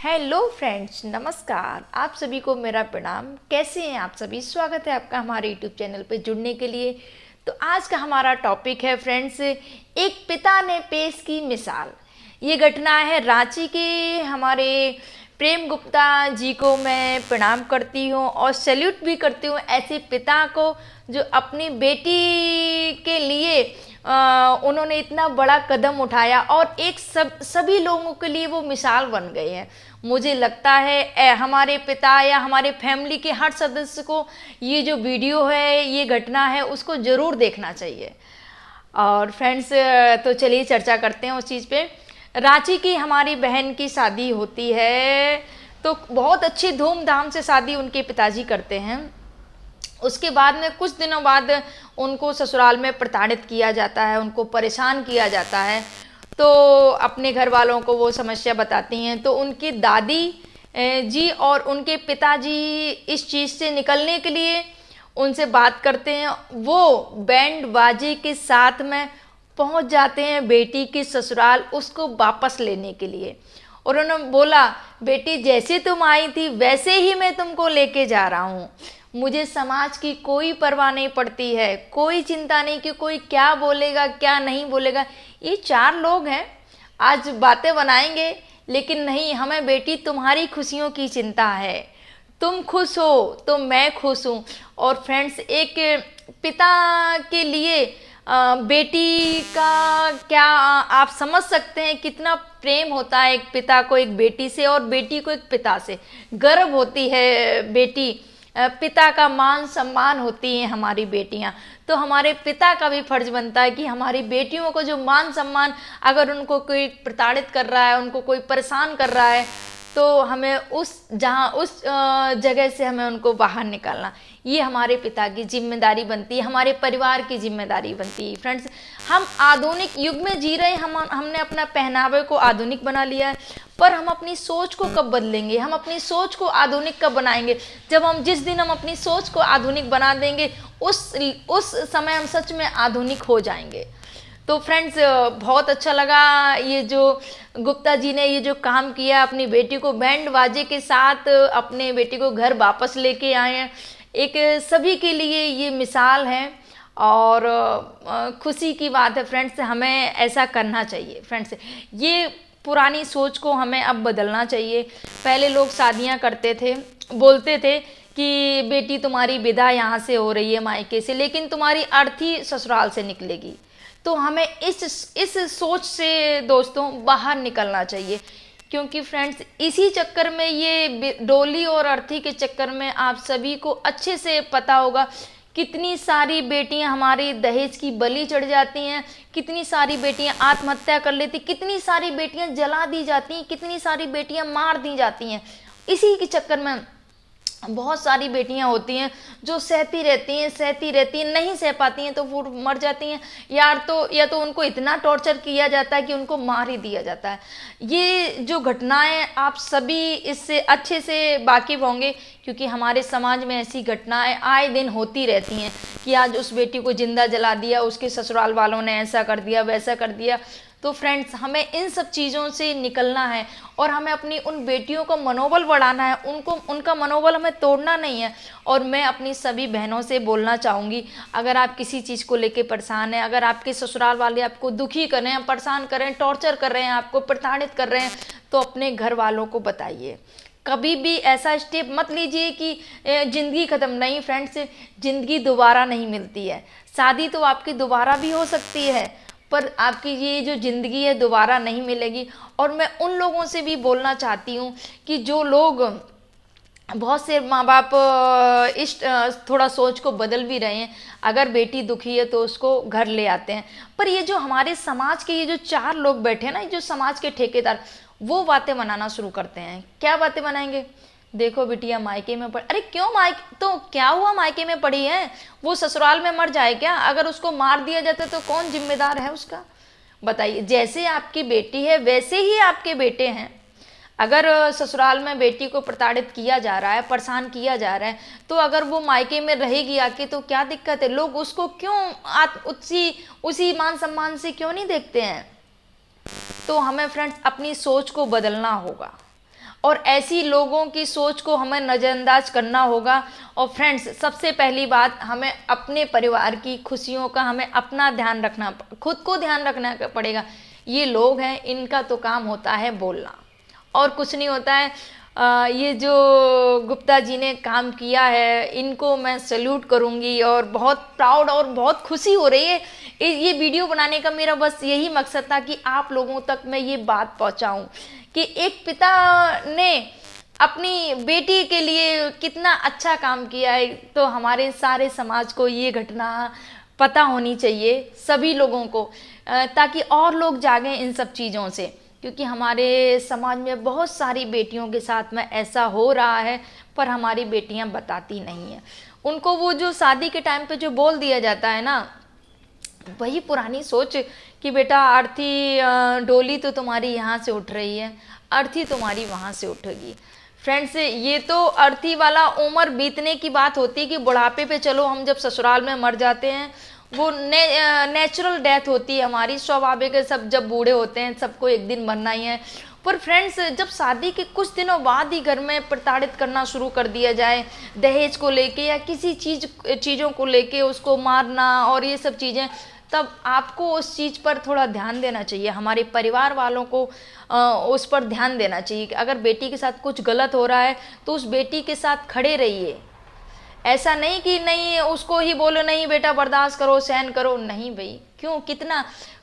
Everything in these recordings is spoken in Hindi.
हेलो फ्रेंड्स, नमस्कार। आप सभी को मेरा प्रणाम। कैसे हैं आप सभी? स्वागत है आपका हमारे यूट्यूब चैनल पे जुड़ने के लिए। तो आज का हमारा टॉपिक है फ्रेंड्स, एक पिता ने पेश की मिसाल। ये घटना है रांची के। हमारे प्रेम गुप्ता जी को मैं प्रणाम करती हूँ और सैल्यूट भी करती हूँ ऐसे पिता को जो अपनी बेटी के लिए उन्होंने इतना बड़ा कदम उठाया और एक सभी लोगों के लिए वो मिसाल बन गए हैं। मुझे लगता है हमारे पिता या हमारे फैमिली के हर सदस्य को ये जो वीडियो है, ये घटना है, उसको ज़रूर देखना चाहिए। और फ्रेंड्स, तो चलिए चर्चा करते हैं उस चीज़ पे। रांची की हमारी बहन की शादी होती है तो बहुत अच्छी धूमधाम से शादी उनके पिताजी करते हैं। उसके बाद में कुछ दिनों बाद उनको ससुराल में प्रताड़ित किया जाता है, उनको परेशान किया जाता है। तो अपने घर वालों को वो समस्या बताती हैं तो उनकी दादी जी और उनके पिताजी इस चीज़ से निकलने के लिए उनसे बात करते हैं। वो बैंड बाजे के साथ में पहुंच जाते हैं बेटी की ससुराल उसको वापस लेने के लिए। और उन्होंने बोला, बेटी जैसे तुम आई थी वैसे ही मैं तुमको लेके जा रहा हूँ। मुझे समाज की कोई परवाह नहीं पड़ती है, कोई चिंता नहीं कि कोई क्या बोलेगा क्या नहीं बोलेगा। ये चार लोग हैं, आज बातें बनाएंगे, लेकिन नहीं, हमें बेटी तुम्हारी खुशियों की चिंता है। तुम खुश हो तो मैं खुश हूँ। और फ्रेंड्स, एक पिता के लिए बेटी का क्या आप समझ सकते हैं कितना प्रेम होता है एक पिता को एक बेटी से, और बेटी को एक पिता से गर्व होती है। बेटी पिता का मान सम्मान होती हैं हमारी बेटियां। तो हमारे पिता का भी फर्ज बनता है कि हमारी बेटियों को जो मान सम्मान, अगर उनको कोई प्रताड़ित कर रहा है, उनको कोई परेशान कर रहा है, तो हमें उस जगह से हमें उनको बाहर निकालना, ये हमारे पिता की जिम्मेदारी बनती है, हमारे परिवार की जिम्मेदारी बनती है। फ्रेंड्स, हम आधुनिक युग में जी रहे हैं, हमने अपना पहनावे को आधुनिक बना लिया है, पर हम अपनी सोच को कब बदलेंगे? हम अपनी सोच को आधुनिक कब बनाएंगे? जिस दिन हम अपनी सोच को आधुनिक बना देंगे, उस समय हम सच में आधुनिक हो जाएंगे। तो फ्रेंड्स, बहुत अच्छा लगा ये जो गुप्ता जी ने ये जो काम किया, अपनी बेटी को बैंड बाजे के साथ अपने बेटी को घर वापस लेके आए हैं। एक सभी के लिए ये मिसाल है और खुशी की बात है। फ्रेंड्स, हमें ऐसा करना चाहिए। फ्रेंड्स, ये पुरानी सोच को हमें अब बदलना चाहिए। पहले लोग शादियां करते थे, बोलते थे कि बेटी तुम्हारी विदा यहाँ से हो रही है मायके से, लेकिन तुम्हारी अर्थी ससुराल से निकलेगी। तो हमें इस सोच से दोस्तों बाहर निकलना चाहिए, क्योंकि फ्रेंड्स इसी चक्कर में, ये डोली और अर्थी के चक्कर में आप सभी को अच्छे से पता होगा कितनी सारी बेटियां हमारी दहेज की बलि चढ़ जाती हैं, कितनी सारी बेटियां आत्महत्या कर लेती, कितनी सारी बेटियां जला दी जाती हैं, कितनी सारी बेटियां मार दी जाती हैं। इसी के चक्कर में बहुत सारी बेटियां होती हैं जो सहती रहती हैं, नहीं सह पाती हैं तो वो मर जाती हैं, या तो उनको इतना टॉर्चर किया जाता है कि उनको मार ही दिया जाता है। ये जो घटनाएं आप सभी इससे अच्छे से वाकिफ होंगे, क्योंकि हमारे समाज में ऐसी घटनाएं आए दिन होती रहती हैं कि आज उस बेटी को जिंदा जला दिया, उसके ससुराल वालों ने ऐसा कर दिया, वैसा कर दिया। तो फ्रेंड्स, हमें इन सब चीज़ों से निकलना है और हमें अपनी उन बेटियों का मनोबल बढ़ाना है, उनका मनोबल हमें तोड़ना नहीं है। और मैं अपनी सभी बहनों से बोलना चाहूँगी, अगर आप किसी चीज़ को लेके परेशान हैं, अगर आपके ससुराल वाले आपको दुखी कर रहे हैं, परेशान कर रहे हैं, टॉर्चर कर रहे हैं, आपको प्रताड़ित कर रहे हैं, तो अपने घर वालों को बताइए। कभी भी ऐसा स्टेप मत लीजिए कि ज़िंदगी ख़त्म। नहीं फ्रेंड्स, ज़िंदगी दोबारा नहीं मिलती है। शादी तो आपकी दोबारा भी हो सकती है, पर आपकी ये जो ज़िंदगी है दोबारा नहीं मिलेगी। और मैं उन लोगों से भी बोलना चाहती हूँ कि जो लोग, बहुत से माँ बाप थोड़ा सोच को बदल भी रहे हैं, अगर बेटी दुखी है तो उसको घर ले आते हैं। पर ये जो हमारे समाज के ये जो चार लोग बैठे हैं ना, जो समाज के ठेकेदार, वो बातें बनाना शुरू करते हैं। क्या बातें बनाएंगे? देखो बिटिया मायके में अरे क्यों मायके, तो क्या हुआ मायके में पड़ी है? वो ससुराल में मर जाए क्या? अगर उसको मार दिया जाता तो कौन जिम्मेदार है उसका? बताइए। जैसे आपकी बेटी है वैसे ही आपके बेटे हैं। अगर ससुराल में बेटी को प्रताड़ित किया जा रहा है, परेशान किया जा रहा है, तो अगर वो मायके में रहेगी आके तो क्या दिक्कत है? लोग उसको क्यों उसी मान सम्मान से क्यों नहीं देखते हैं? तो हमें फ्रेंड्स अपनी सोच को बदलना होगा। और ऐसी लोगों की सोच को हमें नज़रअंदाज करना होगा। और फ्रेंड्स, सबसे पहली बात, हमें अपने परिवार की खुशियों का, हमें अपना ध्यान रखना, खुद को ध्यान रखना पड़ेगा। ये लोग हैं, इनका तो काम होता है बोलना और कुछ नहीं होता है। ये जो गुप्ता जी ने काम किया है, इनको मैं सैल्यूट करूंगी और बहुत प्राउड और बहुत खुशी हो रही है। ये वीडियो बनाने का मेरा बस यही मकसद था कि आप लोगों तक मैं ये बात पहुंचाऊं कि एक पिता ने अपनी बेटी के लिए कितना अच्छा काम किया है। तो हमारे सारे समाज को ये घटना पता होनी चाहिए, सभी लोगों को, ताकि और लोग जागें इन सब चीज़ों से, क्योंकि हमारे समाज में बहुत सारी बेटियों के साथ में ऐसा हो रहा है, पर हमारी बेटियां बताती नहीं हैं। उनको वो जो शादी के टाइम पे जो बोल दिया जाता है ना, वही पुरानी सोच कि बेटा आरती, डोली तो तुम्हारी यहाँ से उठ रही है, अर्थी तुम्हारी वहाँ से उठेगी। फ्रेंड्स, ये तो अर्थी वाला उम्र बीतने की बात होती है कि बुढ़ापे पे चलो हम जब ससुराल में मर जाते हैं, वो नेचुरल डेथ होती है हमारी, स्वाभाविक है, सब जब बूढ़े होते हैं सबको एक दिन मरना ही है। पर फ्रेंड्स, जब शादी के कुछ दिनों बाद ही घर में प्रताड़ित करना शुरू कर दिया जाए, दहेज को लेके या किसी चीज़ों को लेके उसको मारना और ये सब चीज़ें, तब आपको उस चीज़ पर थोड़ा ध्यान देना चाहिए। हमारे परिवार वालों को उस पर ध्यान देना चाहिए कि अगर बेटी के साथ कुछ गलत हो रहा है तो उस बेटी के साथ खड़े रहिए। ऐसा नहीं कि नहीं उसको ही बोलो नहीं बेटा बर्दाश्त करो, सहन करो, नहीं भाई, क्यों, कितना।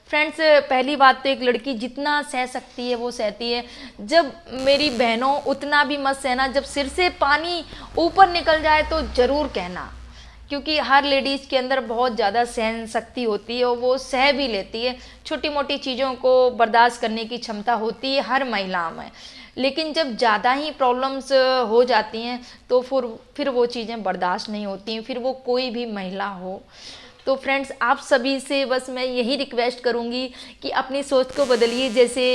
फ्रेंड्स, पहली बात तो एक लड़की जितना सह सकती है वो सहती है। जब मेरी बहनों, उतना भी मत सहना, जब सिर से पानी ऊपर निकल जाए तो ज़रूर कहना, क्योंकि हर लेडीज़ के अंदर बहुत ज़्यादा सहन शक्ति होती है और वो सह भी लेती है। छोटी मोटी चीज़ों को बर्दाश्त करने की क्षमता होती है हर महिला में, लेकिन जब ज़्यादा ही प्रॉब्लम्स हो जाती हैं तो फिर वो चीज़ें बर्दाश्त नहीं होती हैं, फिर वो कोई भी महिला हो। तो फ्रेंड्स, आप सभी से बस मैं यही रिक्वेस्ट करूंगी कि अपनी सोच को बदलिए। जैसे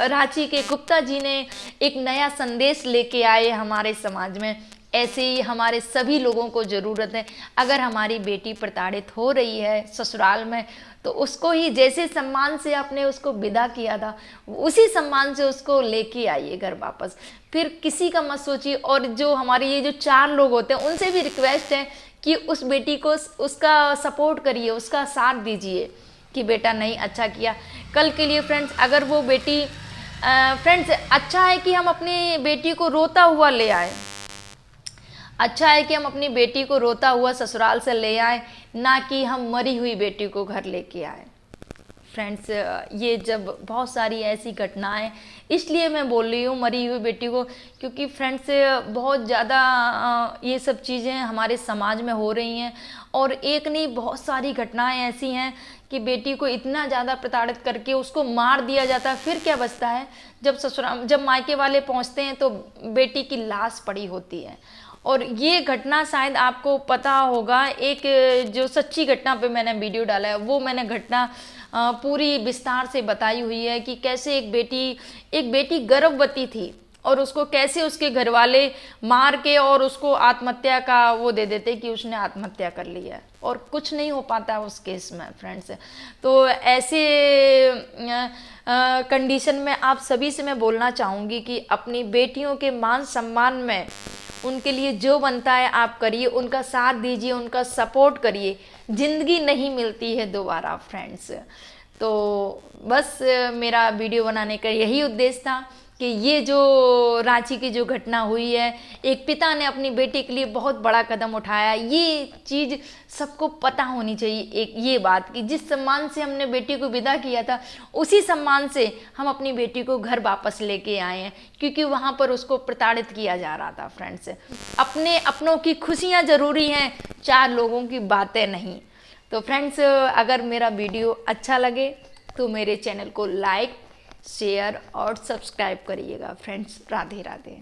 रांची के गुप्ता जी ने एक नया संदेश लेके आए हमारे समाज में, ऐसे ही हमारे सभी लोगों को ज़रूरत है। अगर हमारी बेटी प्रताड़ित हो रही है ससुराल में, तो उसको ही जैसे सम्मान से आपने उसको विदा किया था, उसी सम्मान से उसको लेके आइए घर वापस। फिर किसी का मत सोचिए। और जो हमारे ये जो 4 लोग होते हैं, उनसे भी रिक्वेस्ट है कि उस बेटी को उसका सपोर्ट करिए, उसका साथ दीजिए कि बेटा नहीं अच्छा किया कल के लिए। फ्रेंड्स, अगर वो बेटी, फ्रेंड्स, अच्छा है कि हम अपनी बेटी को रोता हुआ ले आए, अच्छा है कि हम अपनी बेटी को रोता हुआ ससुराल से ले आए, ना कि हम मरी हुई बेटी को घर लेके आए। फ्रेंड्स, ये जब बहुत सारी ऐसी घटनाएं, इसलिए मैं बोल रही हूँ मरी हुई बेटी को, क्योंकि फ्रेंड्स बहुत ज़्यादा ये सब चीज़ें हमारे समाज में हो रही हैं। और एक नहीं, बहुत सारी घटनाएं ऐसी हैं कि बेटी को इतना ज़्यादा प्रताड़ित करके उसको मार दिया जाता है। फिर क्या बचता है, जब मायके वाले पहुँचते हैं तो बेटी की लाश पड़ी होती है। और ये घटना शायद आपको पता होगा, एक जो सच्ची घटना पे मैंने वीडियो डाला है, वो मैंने घटना पूरी विस्तार से बताई हुई है कि कैसे एक बेटी गर्भवती थी और उसको कैसे उसके घर वाले मार के और उसको आत्महत्या का वो दे देते कि उसने आत्महत्या कर लिया है, और कुछ नहीं हो पाता उस केस में। फ्रेंड्स, तो ऐसे कंडीशन में आप सभी से मैं बोलना चाहूँगी कि अपनी बेटियों के मान सम्मान में उनके लिए जो बनता है आप करिए, उनका साथ दीजिए, उनका सपोर्ट करिए। ज़िंदगी नहीं मिलती है दोबारा फ्रेंड्स। तो बस मेरा वीडियो बनाने का यही उद्देश्य था कि ये जो रांची की जो घटना हुई है, एक पिता ने अपनी बेटी के लिए बहुत बड़ा कदम उठाया। ये चीज़ सबको पता होनी चाहिए, एक ये बात कि जिस सम्मान से हमने बेटी को विदा किया था, उसी सम्मान से हम अपनी बेटी को घर वापस लेके आए हैं, क्योंकि वहाँ पर उसको प्रताड़ित किया जा रहा था। फ्रेंड्स, अपनों की खुशियाँ ज़रूरी हैं, 4 लोगों की बातें नहीं। तो फ्रेंड्स, अगर मेरा वीडियो अच्छा लगे तो मेरे चैनल को लाइक, शेयर और सब्सक्राइब करिएगा। फ्रेंड्स, राधे राधे।